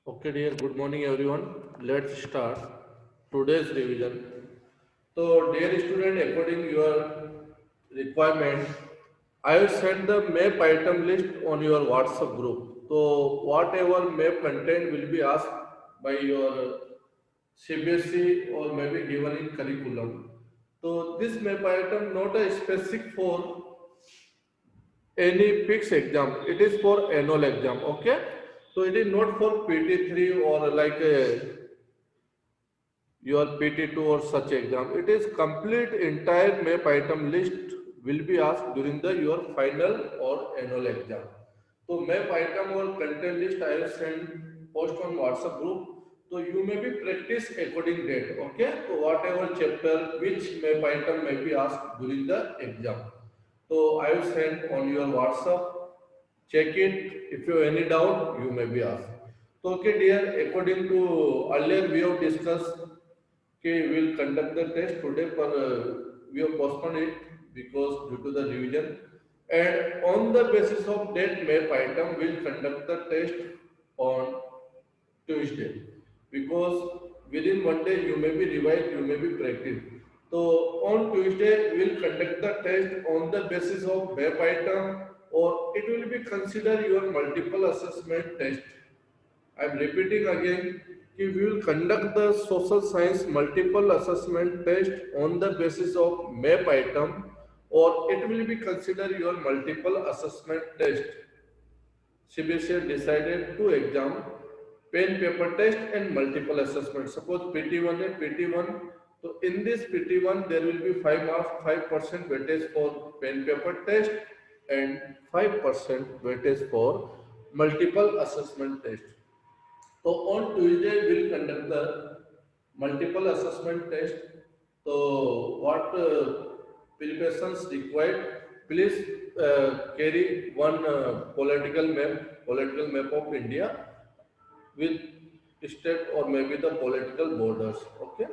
Okay, dear, good morning everyone. Let's start today's revision. So, dear student, according your requirement, I will send the map item list on your WhatsApp group. So, whatever map content will be asked by your CBSE or maybe given in curriculum. So, this map item not a specific for any fixed exam. It is for annual exam. Okay. So it is not for PT3 or like your PT2 or such exam. It is complete entire map item list will be asked during the your final or annual exam. So map item or content list I will send post on WhatsApp group. So you may be practice according date. Okay. So whatever chapter which map item may be asked during the exam. So I will send on your WhatsApp. Check it. If you have any doubt, you may be asked. So, okay, dear, according to earlier we have discussed, okay, we will conduct the test today, but we have postponed it because due to the revision. And on the basis of that map item, we will conduct the test on Tuesday because within one day you may be revised, you may be practiced. So on Tuesday we will conduct the test on the basis of web item or it will be considered your multiple assessment test. I am repeating again, we will conduct the social science multiple assessment test on the basis of map item or it will be considered your multiple assessment test. CBSE decided to exam pen paper test and multiple assessment. Suppose PT1 and PT1. So in this PT1 there will be 5 marks, 5% weightage for pen paper test and 5% weightage for multiple assessment test. So on Tuesday we'll conduct the multiple assessment test. So what preparations required? Please carry one political map of India with state or maybe the political borders. Okay.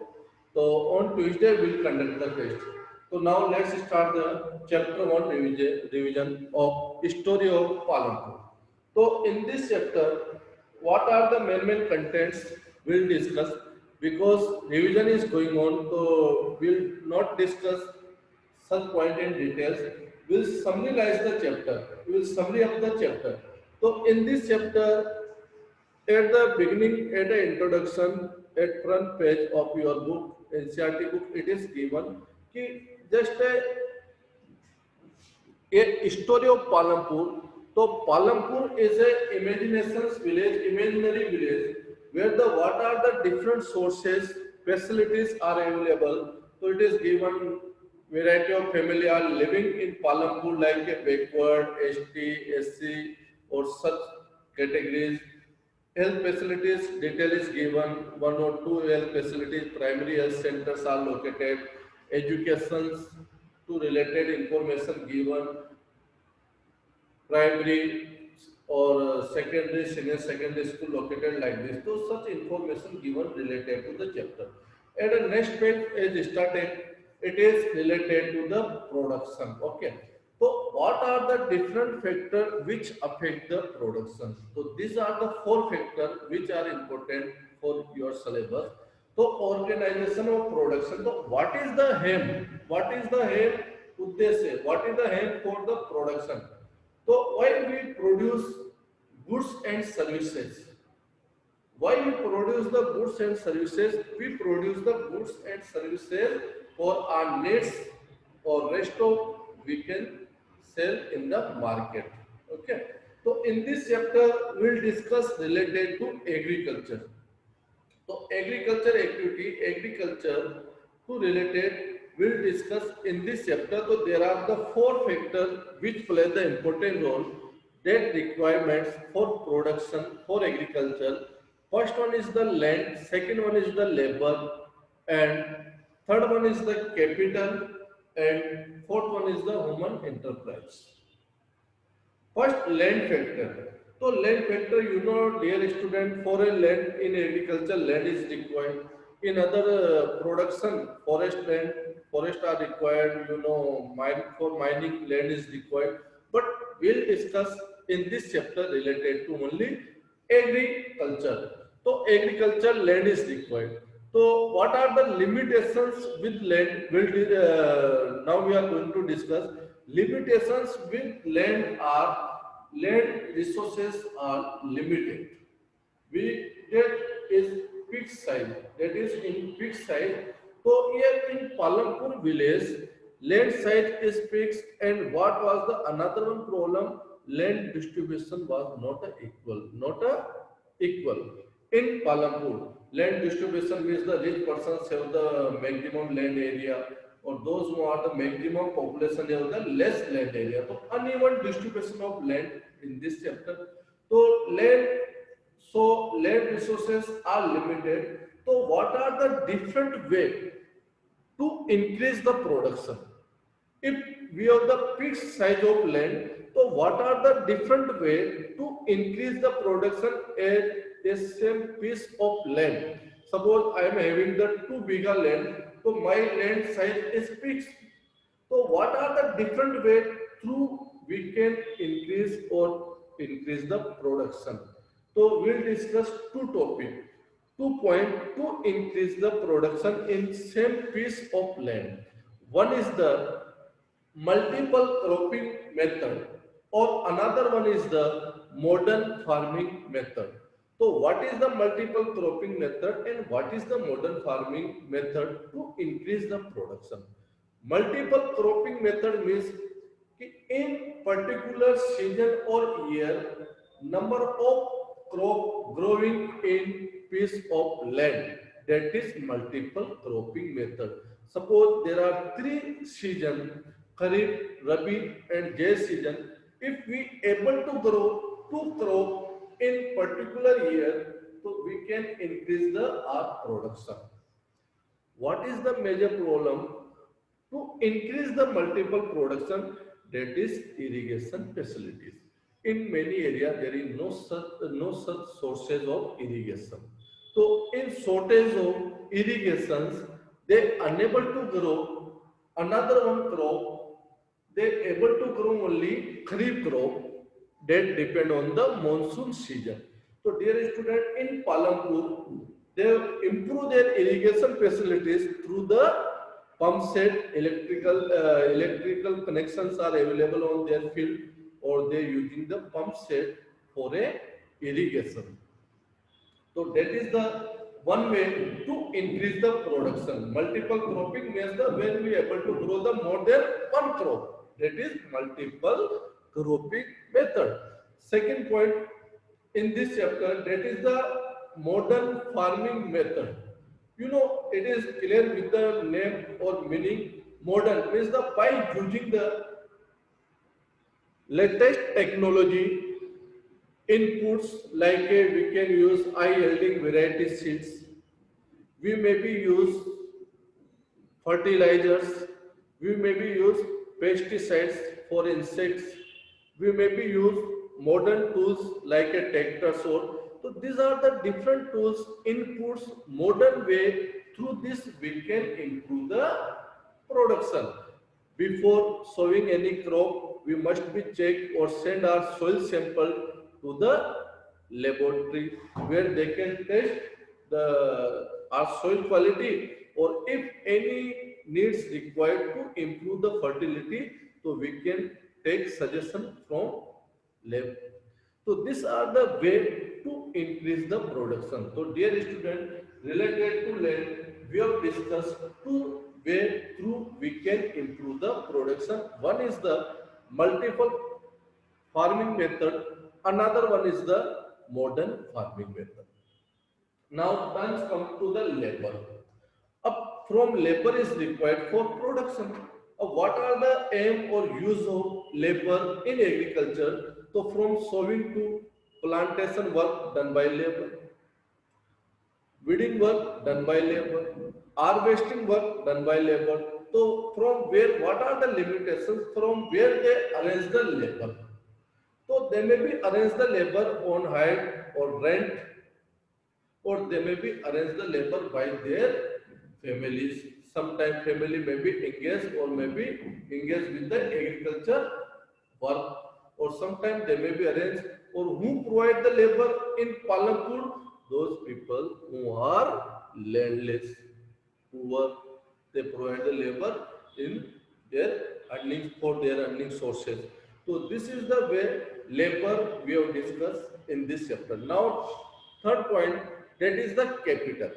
So on Tuesday we'll conduct the test. So now let's start the chapter one revision of history of Palampur. So in this chapter, what are the main contents we'll discuss because revision is going on. So we'll not discuss such point in details. We'll summarize the chapter. We will summary up the chapter. So in this chapter, at the beginning, at the introduction, at front page of your book, NCRT book, it is given कि just a story of Palampur. So Palampur is a imaginations village, imaginary village, where the what are the different sources, facilities are available. So it is given variety of family are living in Palampur like a backward, ST, SC, or such categories. Health facilities detail is given. One or two health facilities, primary health centers are located. Educations to related information given primary or secondary, senior secondary school located like this. So such information given related to the chapter. At the next page is started, it is related to the production. Okay. So what are the different factors which affect the production? So these are the four factors which are important for your syllabus. So organization of production. So what is the aim? What is the aim? Uddeshe. What is the aim for the production? So why we produce goods and services? Why we produce the goods and services? We produce the goods and services for our needs or rest of we can sell in the market. Okay. So in this chapter we'll discuss related to agriculture. So agriculture activity, agriculture to related, we'll discuss in this chapter. So there are the four factors which play the important role that requirements for production for agriculture. First one is the land, second one is the labor, and third one is the capital, and fourth one is the human enterprise. First, land factor. So, land factor, dear student, for a land in agriculture, land is required. In other production, forest are required. For mining, land is required. But we'll discuss in this chapter related to only agriculture. So agriculture land is required. So what are the limitations with land? Now we are going to discuss limitations with land are land resources are limited. We get is fixed size, that is in fixed size. So here in Palampur village land size is fixed, and what was the another one problem, land distribution was not a equal, not a equal. In Palampur land distribution means the rich persons have the maximum land area, or those who are the maximum population have the less land area. So uneven distribution of land in this chapter. So land resources are limited. So what are the different way to increase the production? If we have the fixed size of land, so what are the different way to increase the production at a same piece of land? Suppose I am having the 2 bigger land, so my land size is fixed. So what are the different way through we can increase the production? So we'll discuss two topics, 2 point to increase the production in same piece of land. One is the multiple cropping method, or another one is the modern farming method. So what is the multiple cropping method and what is the modern farming method to increase the production? Multiple cropping method means कि in particular season or year number of crop growing in piece of land, that is multiple cropping method. Suppose there are 3 seasons, Kharif, Rabi and Jai season. If we able to grow 2 crop in particular year, so we can increase the our production. What is the major problem to increase the multiple production? That is irrigation facilities. In many areas there is no such sources of irrigation. So in shortage of irrigations, they unable to grow another one crop. They able to grow only kharif crop that depend on the monsoon season. So dear student, in Palampur they improve their irrigation facilities through the pump set. Electrical connections are available on their field, or they using the pump set for a irrigation. So that is the one way to increase the production. Multiple cropping means the when we able to grow the more than one crop. That is multiple cropping method. Second point in this chapter, that is the modern farming method. You know, it is clear with the name or meaning. Modern means the by using the latest technology inputs, like we can use eye yielding variety seeds, we maybe use fertilizers, we maybe use pesticides for insects, we maybe use modern tools like a tractor saw. So these are the different tools, inputs, modern way. Through this we can improve the production. Before sowing any crop, we must be checked or send our soil sample to the laboratory, where they can test the our soil quality, or if any needs required to improve the fertility, so we can take suggestion from lab. So these are the way to increase the production. So dear student, related to land, we have discussed two way through we can improve the production. One is the multiple farming method, another one is the modern farming method. Now turns come to the labor. Up from labor is required for production. What are the aim or use of labor in agriculture? So from sowing to plantation work done by labor, weeding work done by labor, harvesting work done by labor. So from where, what are the limitations from where they arrange the labor? So they may be arrange the labor on hire or rent, or they may be arrange the labor by their families. Sometimes family may be engaged or may be engaged with the agriculture work, or sometimes they may be arranged, or who provide the labor in Palampur, those people who are landless, who work, they provide the labor in their earnings for their earning sources. So this is the way labor we have discussed in this chapter. Now, third point, that is the capital.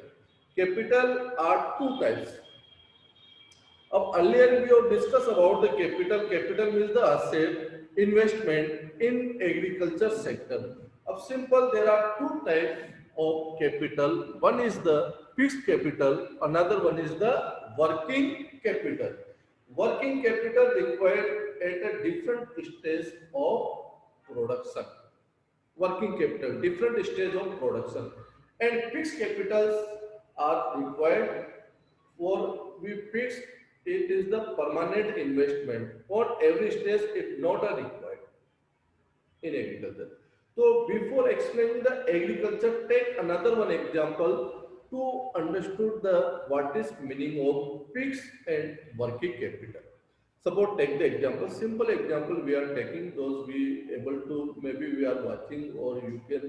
Capital are two types. Earlier we have discussed about the capital. Capital means the asset investment in agriculture sector. Of simple, there are two types of capital. One is the fixed capital. Another one is the working capital. Working capital required at a different stage of production. Working capital, different stage of production, and fixed capitals are required for we fix it is the permanent investment for every stage if not a required in agriculture. So before explaining the agriculture, take another one example to understood the what is meaning of fixed and working capital. Suppose take the example, simple example we are taking those we able to maybe we are watching or you can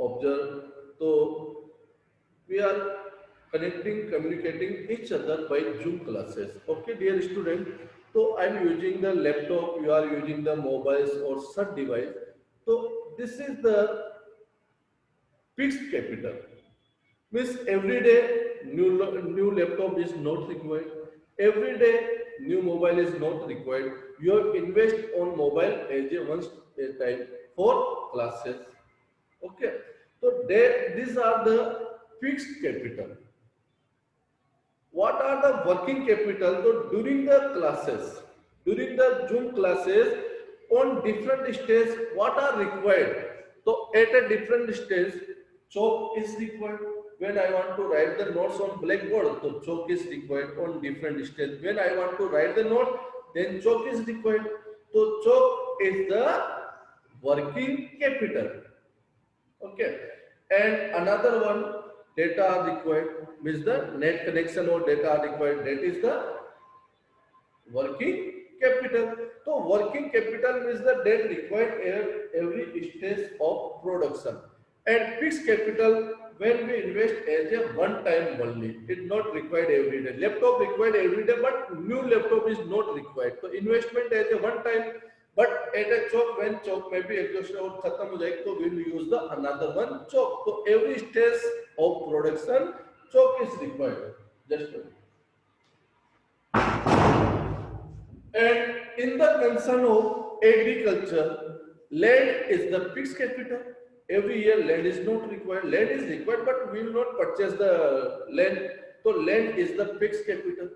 observe. So we are connecting, communicating each other by Zoom classes. Okay, dear student. So I'm using the laptop, you are using the mobiles or such device. So this is the fixed capital. Means every day new laptop is not required. Every day new mobile is not required. You have invest on mobile as a once a time for classes. Okay. So these are the fixed capital. What are the working capital? So during the classes, during the Zoom classes, on different stages, what are required? So at a different stage, chalk is required. When I want to write the notes on blackboard, so chalk is required on different stage. When I want to write the note, then chalk is required. So chalk is the working capital. Okay. And another one, data are required, means the net connection or data are required. That is the working capital. So working capital means the debt required every stage of production. And fixed capital when we invest as a one time only. It not required every day. Laptop required every day, but new laptop is not required. So investment as a one time, but at a chok when chok maybe exhaustion out khatam ho jayegi, so we will use the another one chok. So every stage of production chok is required. Just a And in the concern of agriculture, land is the fixed capital. Every year land is not required. Land is required, but we will not purchase the land. So land is the fixed capital.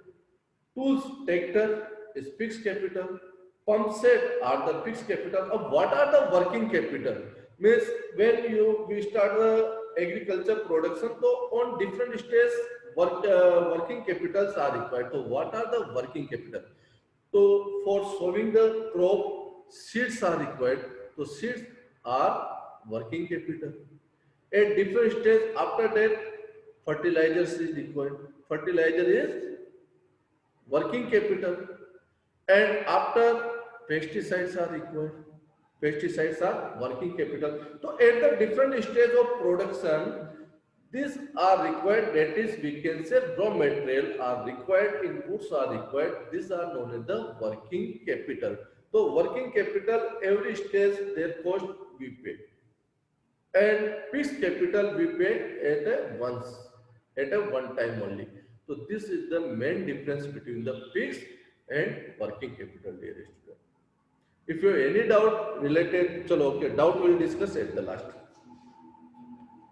Tools, tractor is fixed capital. Pump set are the fixed capital. What are the working capital? Means when we start the agriculture production, so on different stages, working capitals are required. So what are the working capital? So for sowing the crop, seeds are required. So seeds are working capital. At different stage after that, fertilizers is required. Fertilizer is working capital. And after pesticides are required. Pesticides are working capital. So at the different stage of production, these are required, that is we can say raw material are required, inputs are required, these are known as the working capital. So working capital, every stage their cost we pay. And fixed capital we pay at a once, at a one time only. So this is the main difference between the fixed and working capital, dear student. If you have any doubt related, chalo, okay, doubt we will discuss at the last.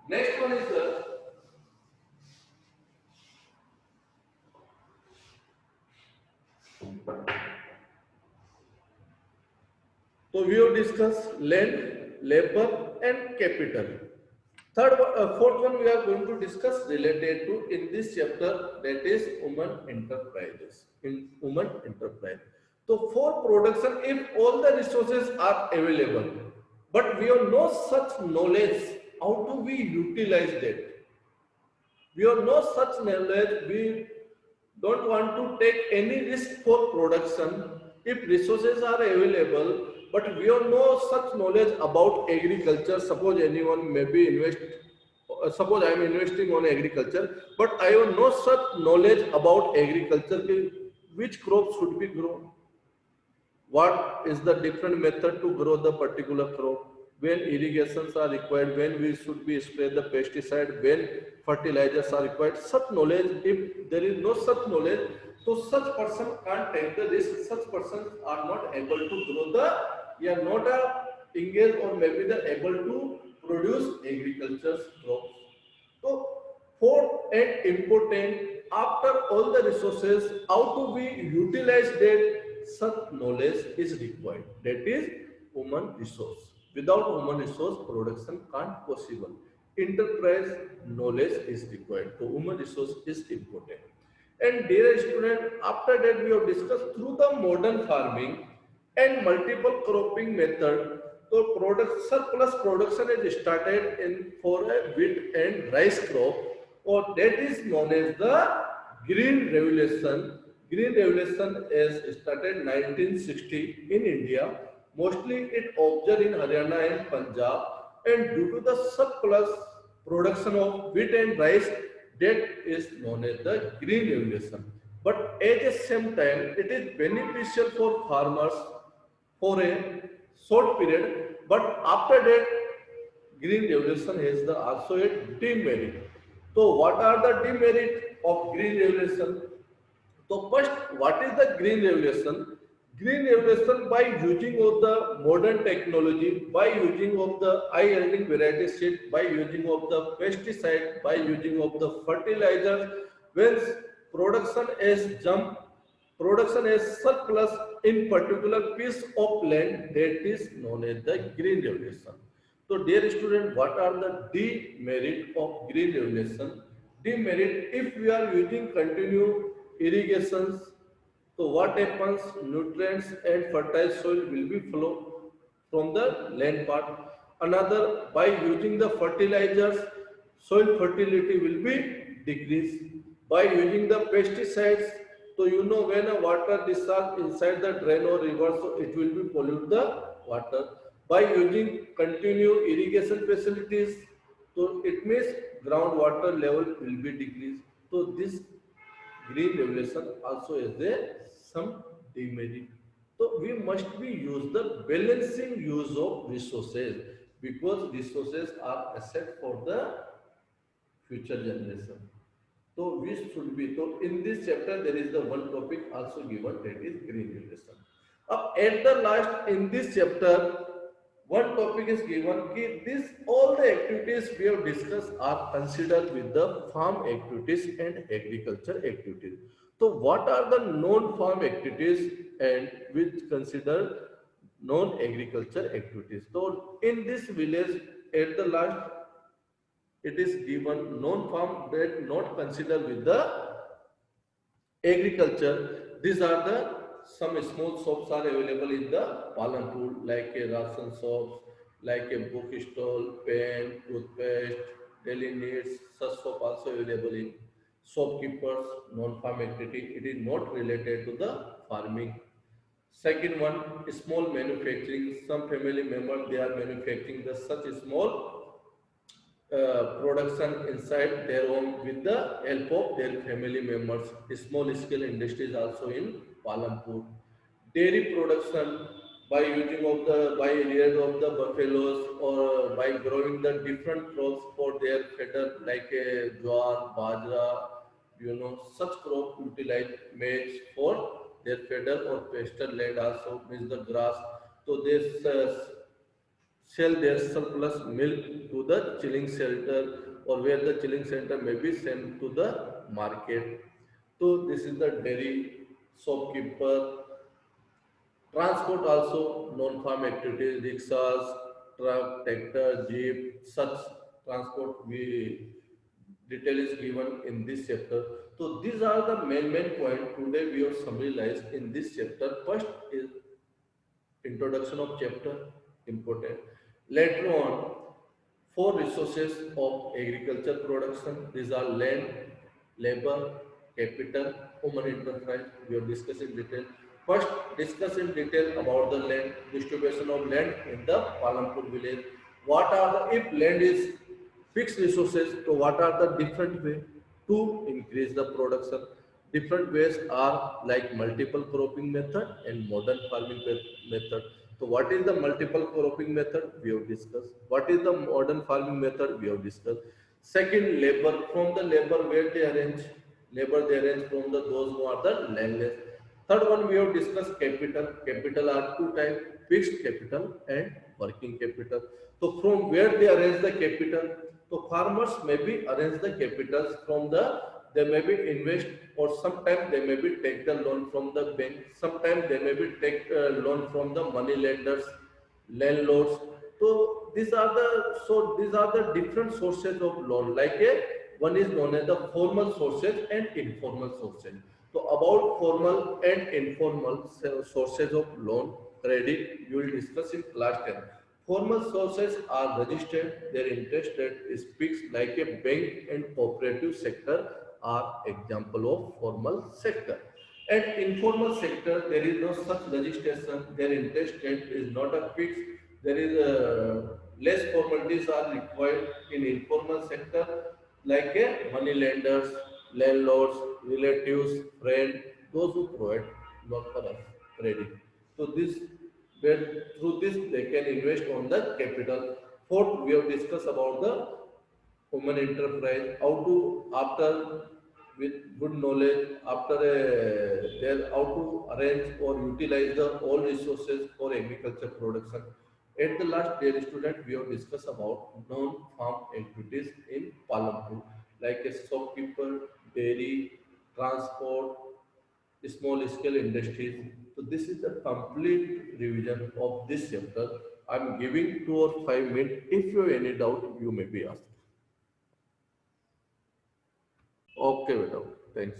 Next one is the So we have discussed land, labor, and capital. Fourth one we are going to discuss related to in this chapter, that is women enterprises. In women enterprise. So for production, if all the resources are available, but we have no such knowledge, how do we utilize that? We have no such knowledge. We don't want to take any risk for production. If resources are available, but we have no such knowledge about agriculture. Suppose anyone maybe invest, suppose I am investing on agriculture, but I have no such knowledge about agriculture, which crops should be grown, what is the different method to grow the particular crop, when irrigations are required, when we should be spray the pesticide, when fertilizers are required. Such knowledge, if there is no such knowledge, so such person can't take the risk, such persons are not able to grow the, they are not engaged or maybe they are able to produce agriculture crops. So, fourth and important, after all the resources, how to be utilized that such knowledge is required. That is human resource. Without human resource, production can't possible. Enterprise knowledge is required. So, human resource is important. And dear student, after that we have discussed through the modern farming and multiple cropping method. So product surplus production is started in for a wheat and rice crop, or that is known as the Green Revolution. Green Revolution is started 1960 in India. Mostly it observed in Haryana and Punjab, and due to the surplus production of wheat and rice, that is known as the Green Revolution. But at the same time, it is beneficial for farmers for a short period, but after that, Green Revolution has the also a demerit. So, what are the demerit of Green Revolution? So first, what is the green revolution? Green revolution, by using of the modern technology, by using of the high yielding variety seed, by using of the pesticide, by using of the fertilizers, when production is jump, production is surplus in particular piece of land, that is known as the green revolution. So dear student, what are the demerit of green revolution? Demerit, if we are using continue irrigations, so what happens? Nutrients and fertile soil will be flow from the land part. Another, by using the fertilizers, soil fertility will be decreased. By using the pesticides, so you know when a water discharge inside the drain or river, so it will be pollute the water. By using continued irrigation facilities, so it means groundwater level will be decreased. So this green revolution also is there some demerit. So we must be use the balancing use of resources, because resources are asset for the future generation. So we should be, so in this chapter there is the one topic also given, that is green revolution. At the last in this chapter, one topic is given कि this all the activities we have discussed are considered with the farm activities and agriculture activities. So what are the non-farm activities and which consider non-agriculture activities? So in this village, at the last it is given non-farm that not considered with the agriculture. These are the some small shops are available in the Palanpur, like a ration shops, like a book stall, pen, toothpaste, daily needs. Such shop also available in shopkeepers, non-farm activity. It is not related to the farming. Second one, small manufacturing. Some family members they are manufacturing the such small production inside their home with the help of their family members. Small scale industries also in Palampur. Dairy production, by using of the by rearing of the buffaloes, or by growing the different crops for their fodder like a jowar, bajra, you know, such crop utilize maize for their fodder, or pasture land also means the grass. So this sell their surplus milk to the chilling shelter, or where the chilling center may be sent to the market. So this is the dairy shopkeeper. Transport also non-farm activities, rickshaws, truck, tractor, jeep, such transport we detail is given in this chapter. So these are the main point today we have summarized in this chapter. First is introduction of chapter, important. Later on, four resources of agriculture production. These are land, labor, capital, human enterprise. We are discussing detail. First, discuss in detail about the land distribution of land in the Palampur village. What are the if land is fixed resources? So what are the different way to increase the production? Different ways are like multiple cropping method and modern farming method. So what is the multiple cropping method? We have discussed. What is the modern farming method? We have discussed. Second, labor. From the labor where they arrange, labor they arrange from the those who are the landless. Third one, we have discussed capital. Capital are two types, fixed capital and working capital. So from where they arrange the capital, so farmers maybe arrange the capitals from they may be invest or sometimes they may be take the loan from the bank, sometimes they may be take loan from the money lenders, landlords. These are the different sources of loan. Like a one is known as the formal sources and informal sources. So about formal and informal sources of loan credit, you will discuss in class 10. Formal sources are registered, their interest rate is fixed like a bank and cooperative sector are example of formal sector. At informal sector, there is no such registration, their interest rate is not a fixed, there is less formalities are required in informal sector like a money lenders, landlords, relatives, friends, those who provide loan for us, credit. So this, where through this they can invest on the capital. Fourth, we have discussed about the human enterprise, how to after with good knowledge after their how to arrange or utilize the all resources for agriculture production. At the last, dear student, we have discussed about non-farm activities in Palampur, like a shopkeeper, dairy, transport, small scale industries. So this is the complete revision of this chapter. I'm giving 2 or 5 minutes. If you have any doubt, you may be asked. Okay, madam. Thanks.